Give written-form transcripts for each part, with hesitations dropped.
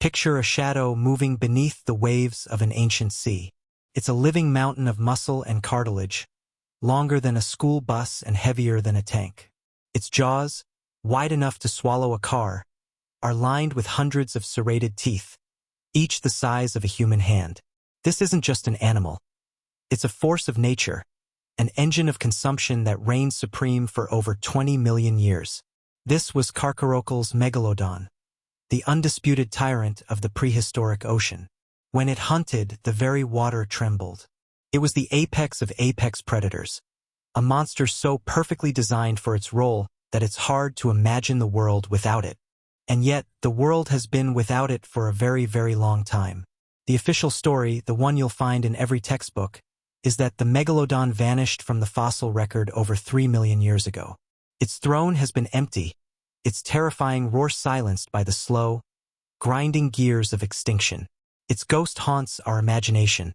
Picture a shadow moving beneath the waves of an ancient sea. It's a living mountain of muscle and cartilage, longer than a school bus and heavier than a tank. Its jaws, wide enough to swallow a car, are lined with hundreds of serrated teeth, each the size of a human hand. This isn't just an animal. It's a force of nature, an engine of consumption that reigned supreme for over 20 million years. This was Carcharocal's Megalodon, the undisputed tyrant of the prehistoric ocean. When it hunted, the very water trembled. It was the apex of apex predators, a monster so perfectly designed for its role that it's hard to imagine the world without it. And yet, the world has been without it for a very, very long time. The official story, the one you'll find in every textbook, is that the Megalodon vanished from the fossil record over 3 million years ago. Its throne has been empty, its terrifying roar silenced by the slow, grinding gears of extinction. Its ghost haunts our imagination,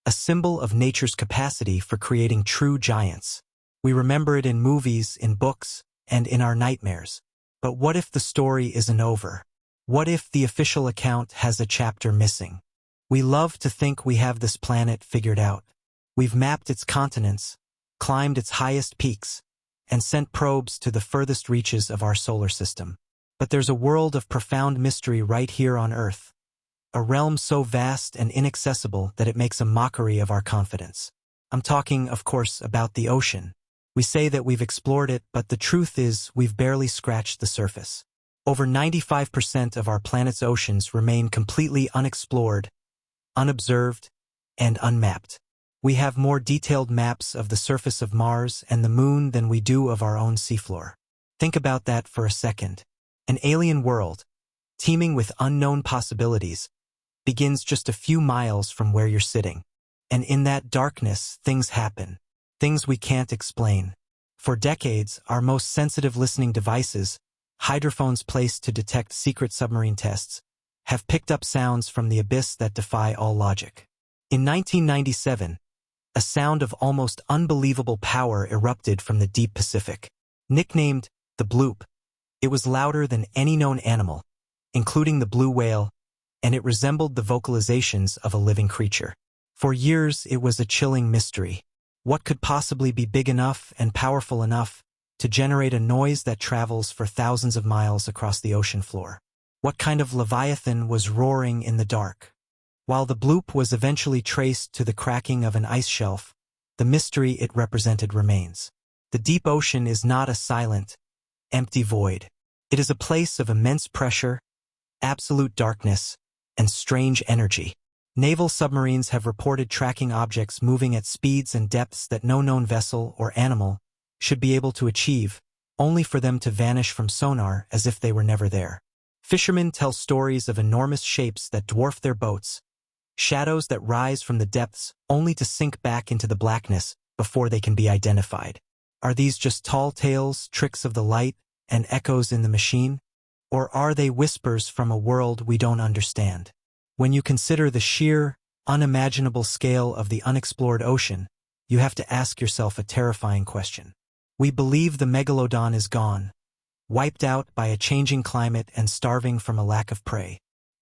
a symbol of nature's capacity for creating true giants. We remember it in movies, in books, and in our nightmares. But what if the story isn't over? What if the official account has a chapter missing? We love to think we have this planet figured out. We've mapped its continents, climbed its highest peaks, and sent probes to the furthest reaches of our solar system. But there's a world of profound mystery right here on Earth, a realm so vast and inaccessible that it makes a mockery of our confidence. I'm talking, of course, about the ocean. We say that we've explored it, but the truth is we've barely scratched the surface. Over 95% of our planet's oceans remain completely unexplored, unobserved, and unmapped. We have more detailed maps of the surface of Mars and the Moon than we do of our own seafloor. Think about that for a second. An alien world, teeming with unknown possibilities, begins just a few miles from where you're sitting. And in that darkness, things happen. Things we can't explain. For decades, our most sensitive listening devices, hydrophones placed to detect secret submarine tests, have picked up sounds from the abyss that defy all logic. In 1997, a sound of almost unbelievable power erupted from the deep Pacific. Nicknamed the bloop, it was louder than any known animal, including the blue whale, and it resembled the vocalizations of a living creature. For years, it was a chilling mystery. What could possibly be big enough and powerful enough to generate a noise that travels for thousands of miles across the ocean floor? What kind of leviathan was roaring in the dark? While the bloop was eventually traced to the cracking of an ice shelf, the mystery it represented remains. The deep ocean is not a silent, empty void. It is a place of immense pressure, absolute darkness, and strange energy. Naval submarines have reported tracking objects moving at speeds and depths that no known vessel or animal should be able to achieve, only for them to vanish from sonar as if they were never there. Fishermen tell stories of enormous shapes that dwarf their boats, shadows that rise from the depths only to sink back into the blackness before they can be identified. Are these just tall tales, tricks of the light, and echoes in the machine? Or are they whispers from a world we don't understand? When you consider the sheer, unimaginable scale of the unexplored ocean, you have to ask yourself a terrifying question. We believe the Megalodon is gone, wiped out by a changing climate and starving from a lack of prey.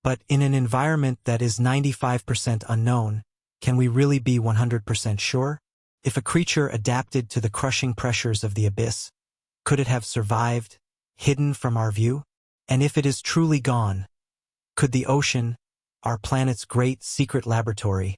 But in an environment that is 95% unknown, can we really be 100% sure? If a creature adapted to the crushing pressures of the abyss, could it have survived, hidden from our view? And if it is truly gone, could the ocean, our planet's great secret laboratory,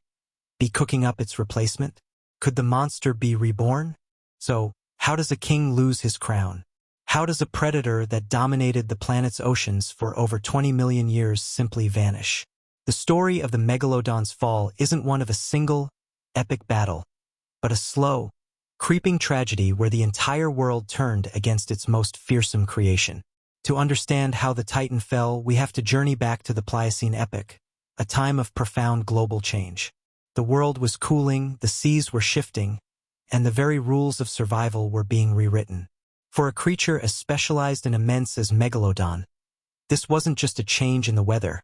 be cooking up its replacement? Could the monster be reborn? So, how does a king lose his crown? How does a predator that dominated the planet's oceans for over 20 million years simply vanish? The story of the Megalodon's fall isn't one of a single, epic battle, but a slow, creeping tragedy where the entire world turned against its most fearsome creation. To understand how the Titan fell, we have to journey back to the Pliocene epoch, a time of profound global change. The world was cooling, the seas were shifting, and the very rules of survival were being rewritten. For a creature as specialized and immense as Megalodon, this wasn't just a change in the weather.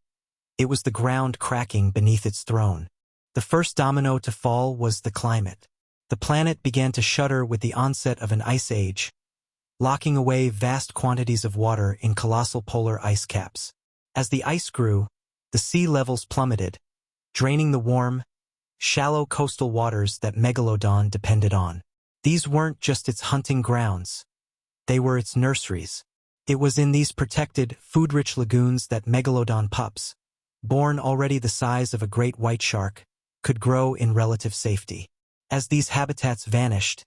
It was the ground cracking beneath its throne. The first domino to fall was the climate. The planet began to shudder with the onset of an ice age, locking away vast quantities of water in colossal polar ice caps. As the ice grew, the sea levels plummeted, draining the warm, shallow coastal waters that Megalodon depended on. These weren't just its hunting grounds. They were its nurseries. It was in these protected, food-rich lagoons that Megalodon pups, born already the size of a great white shark, could grow in relative safety. As these habitats vanished,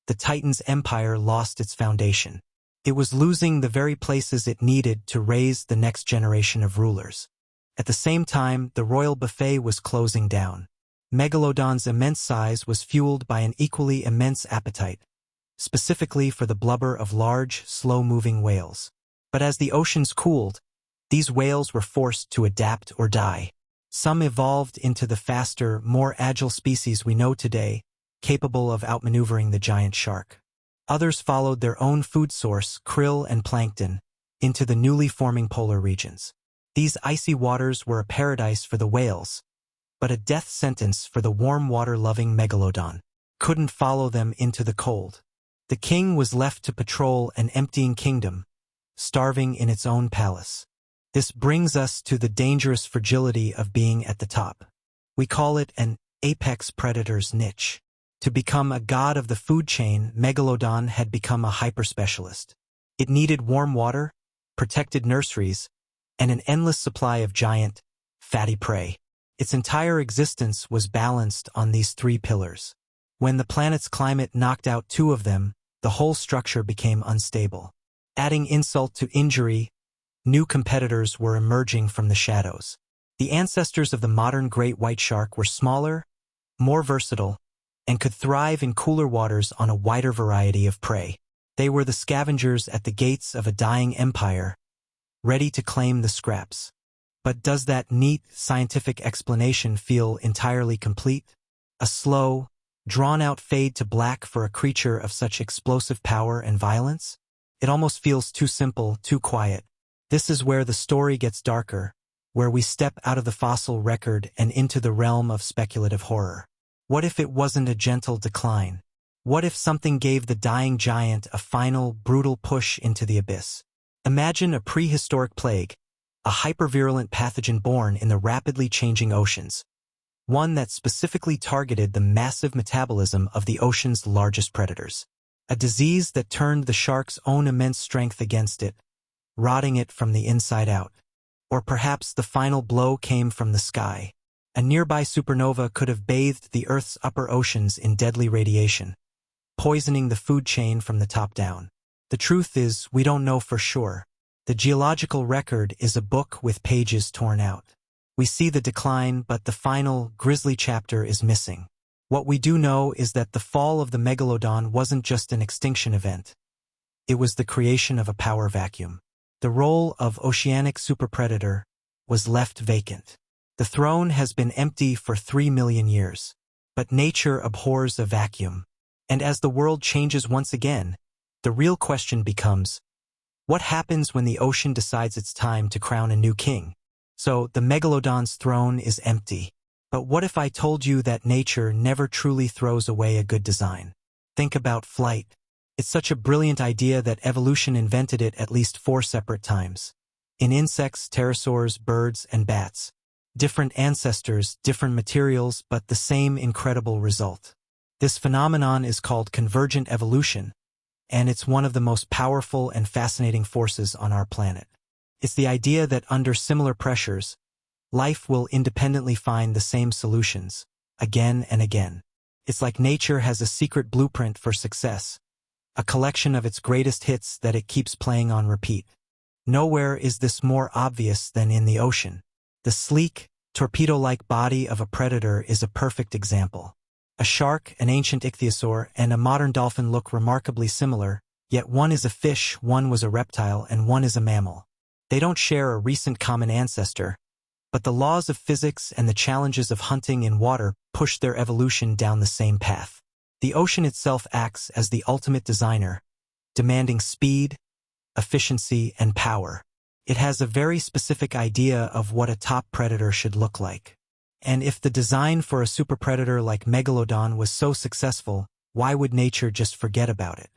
the Titan's empire lost its foundation. It was losing the very places it needed to raise the next generation of rulers. At the same time, the royal buffet was closing down. Megalodon's immense size was fueled by an equally immense appetite, specifically for the blubber of large, slow-moving whales. But as the oceans cooled, these whales were forced to adapt or die. Some evolved into the faster, more agile species we know today, capable of outmaneuvering the giant shark. Others followed their own food source, krill and plankton, into the newly forming polar regions. These icy waters were a paradise for the whales, but a death sentence for the warm water-loving Megalodon. Couldn't follow them into the cold. The king was left to patrol an emptying kingdom, starving in its own palace. This brings us to the dangerous fragility of being at the top. We call it an apex predator's niche. To become a god of the food chain, Megalodon had become a hyper-specialist. It needed warm water, protected nurseries, and an endless supply of giant, fatty prey. Its entire existence was balanced on these three pillars. When the planet's climate knocked out two of them, the whole structure became unstable. Adding insult to injury, new competitors were emerging from the shadows. The ancestors of the modern great white shark were smaller, more versatile, and could thrive in cooler waters on a wider variety of prey. They were the scavengers at the gates of a dying empire, ready to claim the scraps. But does that neat, scientific explanation feel entirely complete? A slow, drawn-out fade to black for a creature of such explosive power and violence? It almost feels too simple, too quiet. This is where the story gets darker, where we step out of the fossil record and into the realm of speculative horror. What if it wasn't a gentle decline? What if something gave the dying giant a final, brutal push into the abyss? Imagine a prehistoric plague, a hypervirulent pathogen born in the rapidly changing oceans, one that specifically targeted the massive metabolism of the ocean's largest predators. A disease that turned the shark's own immense strength against it, rotting it from the inside out. Or perhaps the final blow came from the sky. A nearby supernova could have bathed the Earth's upper oceans in deadly radiation, poisoning the food chain from the top down. The truth is, we don't know for sure. The geological record is a book with pages torn out. We see the decline, but the final, grisly chapter is missing. What we do know is that the fall of the Megalodon wasn't just an extinction event. It was the creation of a power vacuum. The role of oceanic superpredator was left vacant. The throne has been empty for 3 million years. But nature abhors a vacuum. And as the world changes once again, the real question becomes, what happens when the ocean decides it's time to crown a new king? So, the Megalodon's throne is empty. But what if I told you that nature never truly throws away a good design? Think about flight. It's such a brilliant idea that evolution invented it at least 4 separate times. In insects, pterosaurs, birds, and bats. Different ancestors, different materials, but the same incredible result. This phenomenon is called convergent evolution, and it's one of the most powerful and fascinating forces on our planet. It's the idea that under similar pressures, life will independently find the same solutions, again and again. It's like nature has a secret blueprint for success, a collection of its greatest hits that it keeps playing on repeat. Nowhere is this more obvious than in the ocean. The sleek, torpedo-like body of a predator is a perfect example. A shark, an ancient ichthyosaur, and a modern dolphin look remarkably similar, yet one is a fish, one was a reptile, and one is a mammal. They don't share a recent common ancestor, but the laws of physics and the challenges of hunting in water push their evolution down the same path. The ocean itself acts as the ultimate designer, demanding speed, efficiency, and power. It has a very specific idea of what a top predator should look like. And if the design for a superpredator like Megalodon was so successful, why would nature just forget about it?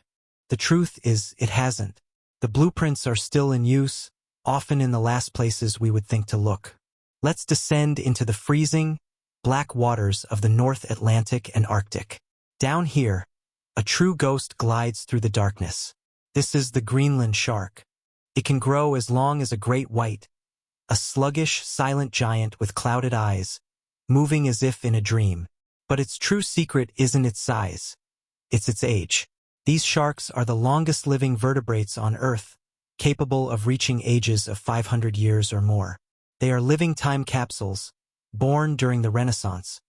The truth is, it hasn't. The blueprints are still in use, often in the last places we would think to look. Let's descend into the freezing, black waters of the North Atlantic and Arctic. Down here, a true ghost glides through the darkness. This is the Greenland shark. It can grow as long as a great white, a sluggish, silent giant with clouded eyes, moving as if in a dream. But its true secret isn't its size. It's its age. These sharks are the longest living vertebrates on Earth, capable of reaching ages of 500 years or more. They are living time capsules, born during the Renaissance,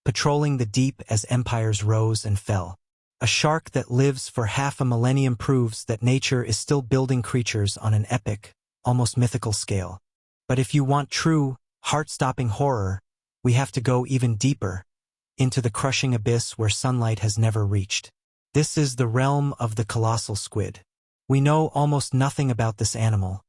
patrolling the deep as empires rose and fell. A shark that lives for half a millennium proves that nature is still building creatures on an epic, almost mythical scale. But if you want true, heart-stopping horror, we have to go even deeper, into the crushing abyss where sunlight has never reached. This is the realm of the colossal squid. We know almost nothing about this animal,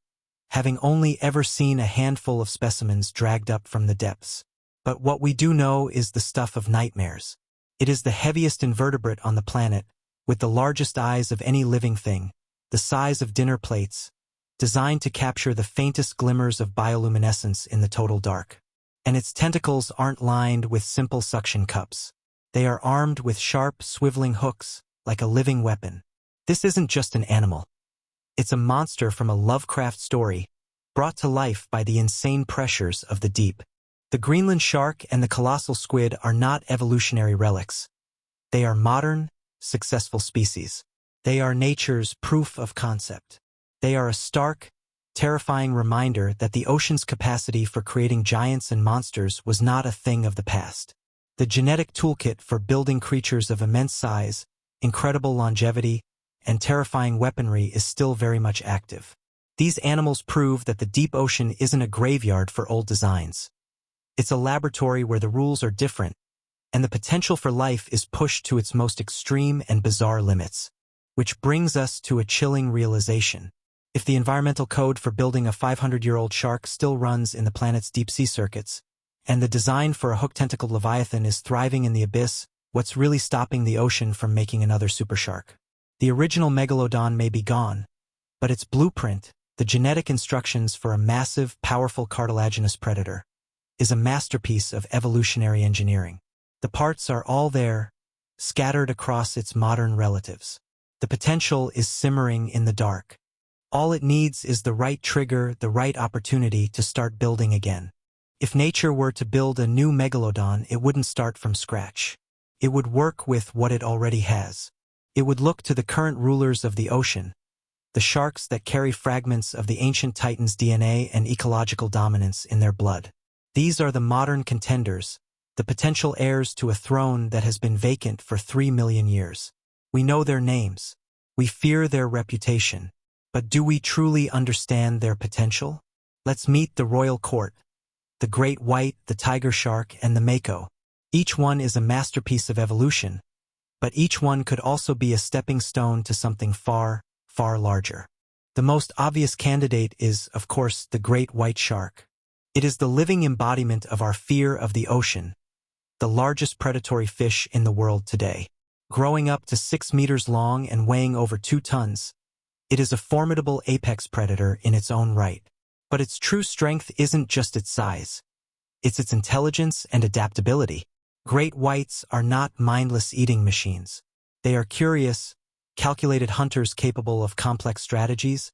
having only ever seen a handful of specimens dragged up from the depths. But what we do know is the stuff of nightmares. It is the heaviest invertebrate on the planet, with the largest eyes of any living thing, the size of dinner plates, designed to capture the faintest glimmers of bioluminescence in the total dark. And its tentacles aren't lined with simple suction cups. They are armed with sharp, swiveling hooks, like a living weapon. This isn't just an animal. It's a monster from a Lovecraft story, brought to life by the insane pressures of the deep. The Greenland shark and the colossal squid are not evolutionary relics. They are modern, successful species. They are nature's proof of concept. They are a stark, terrifying reminder that the ocean's capacity for creating giants and monsters was not a thing of the past. The genetic toolkit for building creatures of immense size, incredible longevity, and terrifying weaponry is still very much active. These animals prove that the deep ocean isn't a graveyard for old designs. It's a laboratory where the rules are different, and the potential for life is pushed to its most extreme and bizarre limits. Which brings us to a chilling realization. If the environmental code for building a 500-year-old shark still runs in the planet's deep-sea circuits, and the design for a hook-tentacled leviathan is thriving in the abyss, what's really stopping the ocean from making another supershark? The original Megalodon may be gone, but its blueprint, the genetic instructions for a massive, powerful cartilaginous predator, is a masterpiece of evolutionary engineering. The parts are all there, scattered across its modern relatives. The potential is simmering in the dark. All it needs is the right trigger, the right opportunity to start building again. If nature were to build a new Megalodon, it wouldn't start from scratch. It would work with what it already has. It would look to the current rulers of the ocean, the sharks that carry fragments of the ancient titans' DNA and ecological dominance in their blood. These are the modern contenders, the potential heirs to a throne that has been vacant for 3 million years. We know their names. We fear their reputation. But do we truly understand their potential? Let's meet the royal court, the great white, the tiger shark, and the mako. Each one is a masterpiece of evolution, but each one could also be a stepping stone to something far, far larger. The most obvious candidate is, of course, the great white shark. It is the living embodiment of our fear of the ocean, the largest predatory fish in the world today. Growing up to 6 meters long and weighing over 2 tons, it is a formidable apex predator in its own right. But its true strength isn't just its size. It's its intelligence and adaptability. Great whites are not mindless eating machines. They are curious, calculated hunters capable of complex strategies,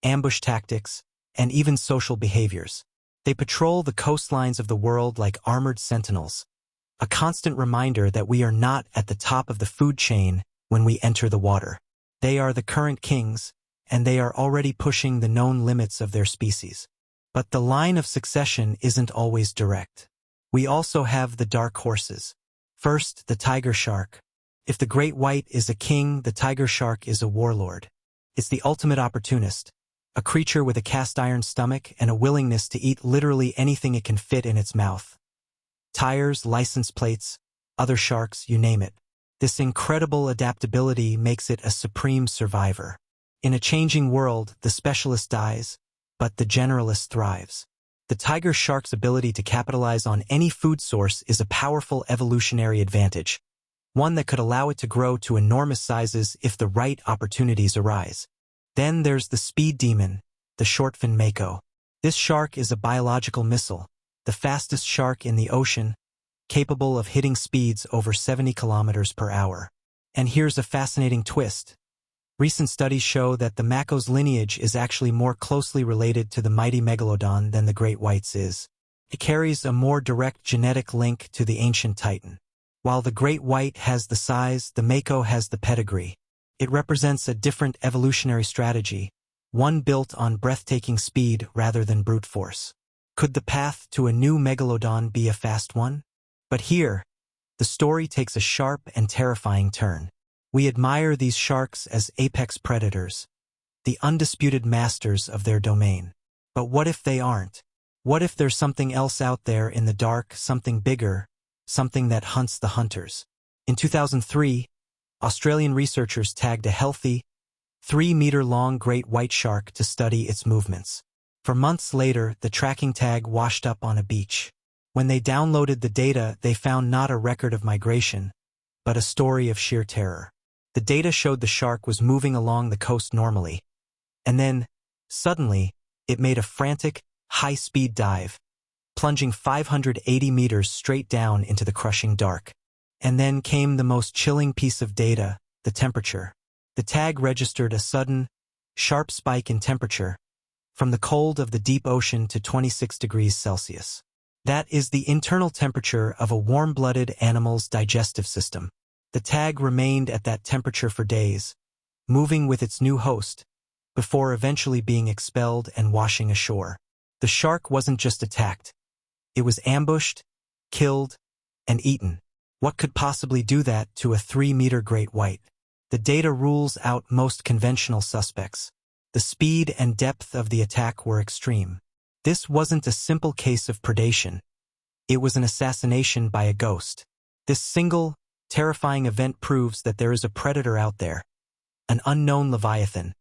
ambush tactics, and even social behaviors. They patrol the coastlines of the world like armored sentinels, a constant reminder that we are not at the top of the food chain when we enter the water. They are the current kings, and they are already pushing the known limits of their species. But the line of succession isn't always direct. We also have the dark horses. First, the tiger shark. If the great white is a king, the tiger shark is a warlord. It's the ultimate opportunist, a creature with a cast-iron stomach and a willingness to eat literally anything it can fit in its mouth. Tires, license plates, other sharks, you name it. This incredible adaptability makes it a supreme survivor. In a changing world, the specialist dies, but the generalist thrives. The tiger shark's ability to capitalize on any food source is a powerful evolutionary advantage, one that could allow it to grow to enormous sizes if the right opportunities arise. Then there's the speed demon, the shortfin mako. This shark is a biological missile, the fastest shark in the ocean, capable of hitting speeds over 70 kilometers per hour. And here's a fascinating twist. Recent studies show that the mako's lineage is actually more closely related to the mighty Megalodon than the great white's is. It carries a more direct genetic link to the ancient titan. While the great white has the size, the mako has the pedigree. It represents a different evolutionary strategy, one built on breathtaking speed rather than brute force. Could the path to a new Megalodon be a fast one? But here, the story takes a sharp and terrifying turn. We admire these sharks as apex predators, the undisputed masters of their domain. But what if they aren't? What if there's something else out there in the dark, something bigger, something that hunts the hunters? In 2003, Australian researchers tagged a healthy, 3-meter-long great white shark to study its movements. For months later, the tracking tag washed up on a beach. When they downloaded the data, they found not a record of migration, but a story of sheer terror. The data showed the shark was moving along the coast normally. And then, suddenly, it made a frantic, high-speed dive, plunging 580 meters straight down into the crushing dark. And then came the most chilling piece of data, the temperature. The tag registered a sudden, sharp spike in temperature, from the cold of the deep ocean to 26 degrees Celsius. That is the internal temperature of a warm-blooded animal's digestive system. The tag remained at that temperature for days, moving with its new host, before eventually being expelled and washing ashore. The shark wasn't just attacked. It was ambushed, killed, and eaten. What could possibly do that to a 3-meter great white? The data rules out most conventional suspects. The speed and depth of the attack were extreme. This wasn't a simple case of predation. It was an assassination by a ghost. This single, terrifying event proves that there is a predator out there, an unknown leviathan,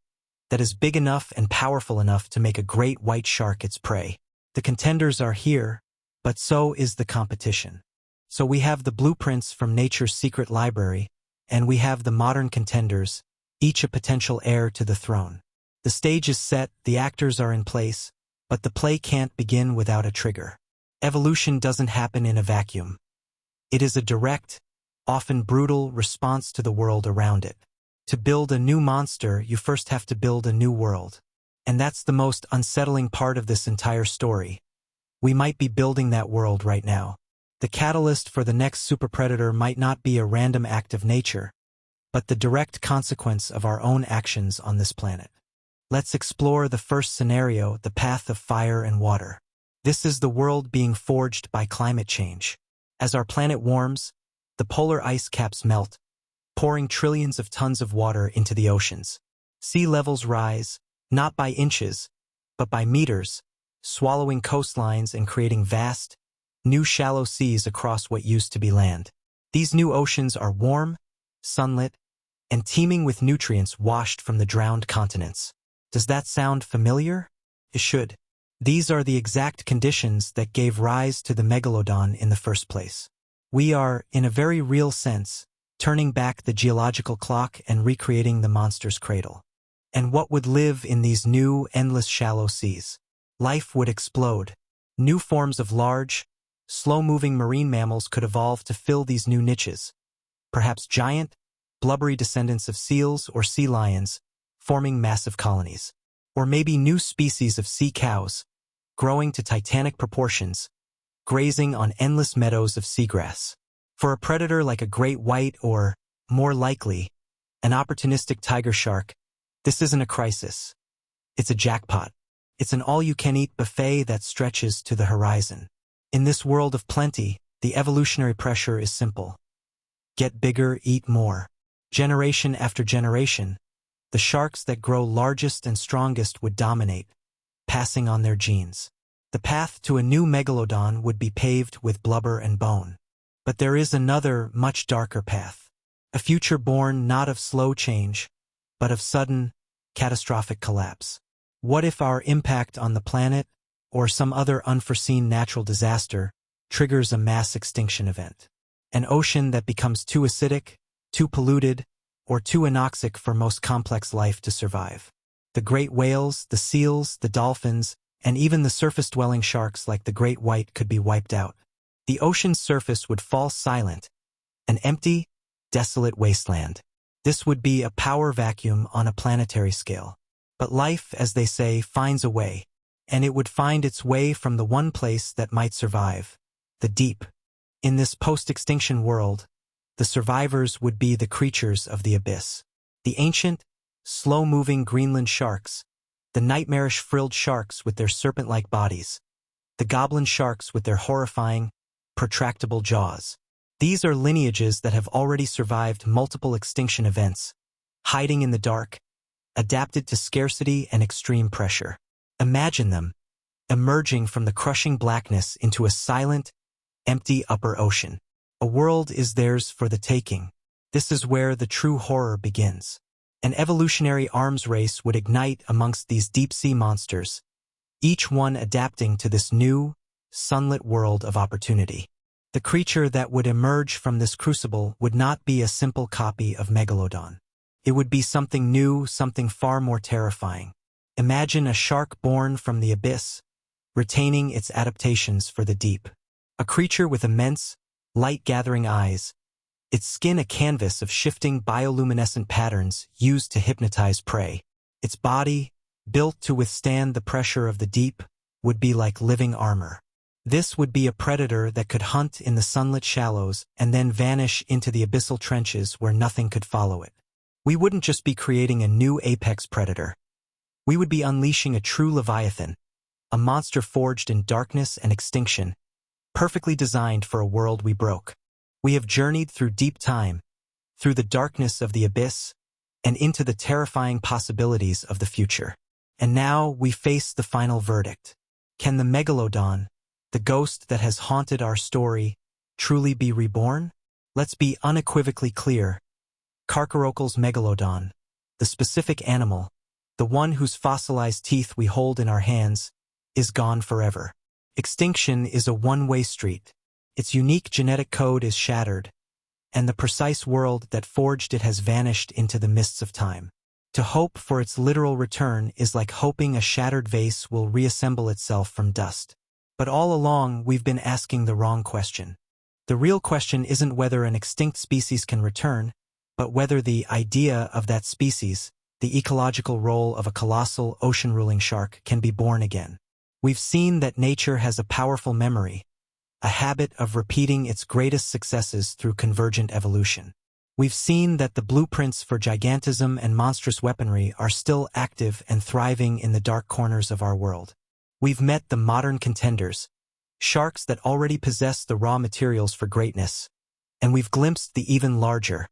that is big enough and powerful enough to make a great white shark its prey. The contenders are here, but so is the competition. So we have the blueprints from nature's secret library, and we have the modern contenders, each a potential heir to the throne. The stage is set, the actors are in place, but the play can't begin without a trigger. Evolution doesn't happen in a vacuum. It is a direct, often brutal response to the world around it. To build a new monster, you first have to build a new world. And that's the most unsettling part of this entire story. We might be building that world right now. The catalyst for the next superpredator might not be a random act of nature, but the direct consequence of our own actions on this planet. Let's explore the first scenario, the path of fire and water. This is the world being forged by climate change. As our planet warms, the polar ice caps melt, pouring trillions of tons of water into the oceans. Sea levels rise, not by inches, but by meters, swallowing coastlines and creating vast, new shallow seas across what used to be land. These new oceans are warm, sunlit, and teeming with nutrients washed from the drowned continents. Does that sound familiar? It should. These are the exact conditions that gave rise to the Megalodon in the first place. We are, in a very real sense, turning back the geological clock and recreating the monster's cradle. And what would live in these new, endless shallow seas? Life would explode. New forms of large, slow-moving marine mammals could evolve to fill these new niches. Perhaps giant, blubbery descendants of seals or sea lions, forming massive colonies. Or maybe new species of sea cows, growing to titanic proportions, grazing on endless meadows of seagrass. For a predator like a great white or, more likely, an opportunistic tiger shark, this isn't a crisis. It's a jackpot. It's an all-you-can-eat buffet that stretches to the horizon. In this world of plenty, the evolutionary pressure is simple. Get bigger, eat more. Generation after generation, the sharks that grow largest and strongest would dominate, passing on their genes. The path to a new Megalodon would be paved with blubber and bone. But there is another, much darker path. A future born not of slow change, but of sudden, catastrophic collapse. What if our impact on the planet, or some other unforeseen natural disaster, triggers a mass extinction event? An ocean that becomes too acidic, too polluted, or too anoxic for most complex life to survive. The great whales, the seals, the dolphins, and even the surface-dwelling sharks like the great white could be wiped out. The ocean's surface would fall silent, an empty, desolate wasteland. This would be a power vacuum on a planetary scale. But life, as they say, finds a way, and it would find its way from the one place that might survive, the deep. In this post-extinction world, the survivors would be the creatures of the abyss. The ancient, slow-moving Greenland sharks, the nightmarish frilled sharks with their serpent-like bodies, the goblin sharks with their horrifying, protractable jaws. These are lineages that have already survived multiple extinction events, hiding in the dark, adapted to scarcity and extreme pressure. Imagine them, emerging from the crushing blackness into a silent, empty upper ocean. A world is theirs for the taking. This is where the true horror begins. An evolutionary arms race would ignite amongst these deep-sea monsters, each one adapting to this new, sunlit world of opportunity. The creature that would emerge from this crucible would not be a simple copy of Megalodon. It would be something new, something far more terrifying. Imagine a shark born from the abyss, retaining its adaptations for the deep. A creature with immense, light-gathering eyes, its skin a canvas of shifting bioluminescent patterns used to hypnotize prey. Its body, built to withstand the pressure of the deep, would be like living armor. This would be a predator that could hunt in the sunlit shallows and then vanish into the abyssal trenches where nothing could follow it. We wouldn't just be creating a new apex predator. We would be unleashing a true leviathan, a monster forged in darkness and extinction, perfectly designed for a world we broke. We have journeyed through deep time, through the darkness of the abyss, and into the terrifying possibilities of the future. And now we face the final verdict. Can the Megalodon, the ghost that has haunted our story, truly be reborn? Let's be unequivocally clear. Carcharocal's Megalodon, the specific animal, the one whose fossilized teeth we hold in our hands, is gone forever. Extinction is a one-way street. Its unique genetic code is shattered, and the precise world that forged it has vanished into the mists of time. To hope for its literal return is like hoping a shattered vase will reassemble itself from dust. But all along, we've been asking the wrong question. The real question isn't whether an extinct species can return, but whether the idea of that species, the ecological role of a colossal ocean-ruling shark, can be born again. We've seen that nature has a powerful memory, a habit of repeating its greatest successes through convergent evolution. We've seen that the blueprints for gigantism and monstrous weaponry are still active and thriving in the dark corners of our world. We've met the modern contenders, sharks that already possess the raw materials for greatness, and we've glimpsed the even larger,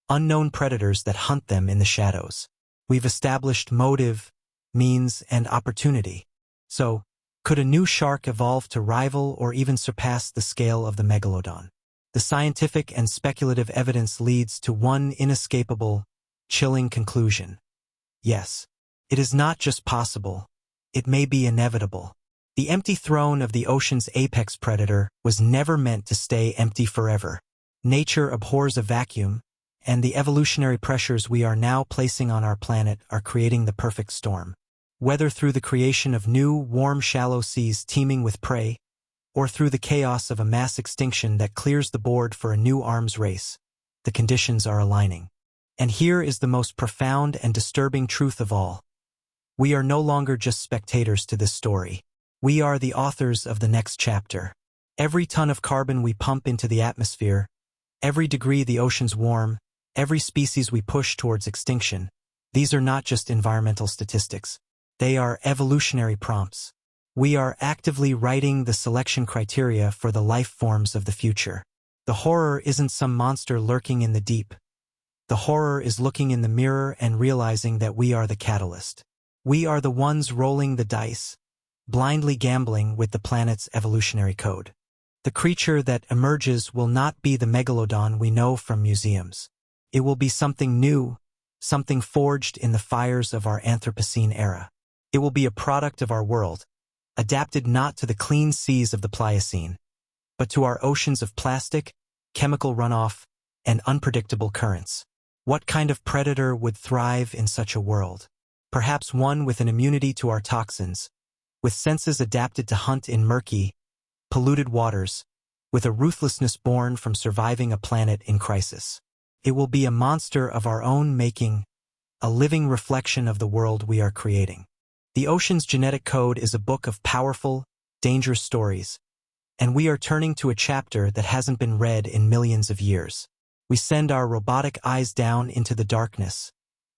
unknown predators that hunt them in the shadows. We've established motive, means, and opportunity. So, could a new shark evolve to rival or even surpass the scale of the Megalodon? The scientific and speculative evidence leads to one inescapable, chilling conclusion. Yes, it is not just possible, it may be inevitable. The empty throne of the ocean's apex predator was never meant to stay empty forever. Nature abhors a vacuum, and the evolutionary pressures we are now placing on our planet are creating the perfect storm. Whether through the creation of new, warm, shallow seas teeming with prey, or through the chaos of a mass extinction that clears the board for a new arms race, the conditions are aligning. And here is the most profound and disturbing truth of all. We are no longer just spectators to this story. We are the authors of the next chapter. Every ton of carbon we pump into the atmosphere, every degree the oceans warm, every species we push towards extinction, these are not just environmental statistics. They are evolutionary prompts. We are actively writing the selection criteria for the life forms of the future. The horror isn't some monster lurking in the deep. The horror is looking in the mirror and realizing that we are the catalyst. We are the ones rolling the dice, blindly gambling with the planet's evolutionary code. The creature that emerges will not be the Megalodon we know from museums. It will be something new, something forged in the fires of our Anthropocene era. It will be a product of our world, adapted not to the clean seas of the Pliocene, but to our oceans of plastic, chemical runoff, and unpredictable currents. What kind of predator would thrive in such a world? Perhaps one with an immunity to our toxins, with senses adapted to hunt in murky, polluted waters, with a ruthlessness born from surviving a planet in crisis. It will be a monster of our own making, a living reflection of the world we are creating. The ocean's genetic code is a book of powerful, dangerous stories, and we are turning to a chapter that hasn't been read in millions of years. We send our robotic eyes down into the darkness,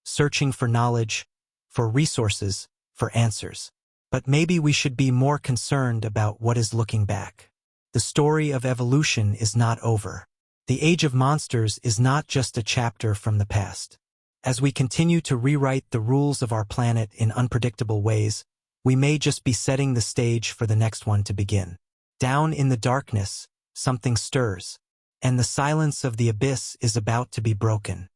searching for knowledge, for resources, for answers. But maybe we should be more concerned about what is looking back. The story of evolution is not over. The Age of Monsters is not just a chapter from the past. As we continue to rewrite the rules of our planet in unpredictable ways, we may just be setting the stage for the next one to begin. Down in the darkness, something stirs, and the silence of the abyss is about to be broken.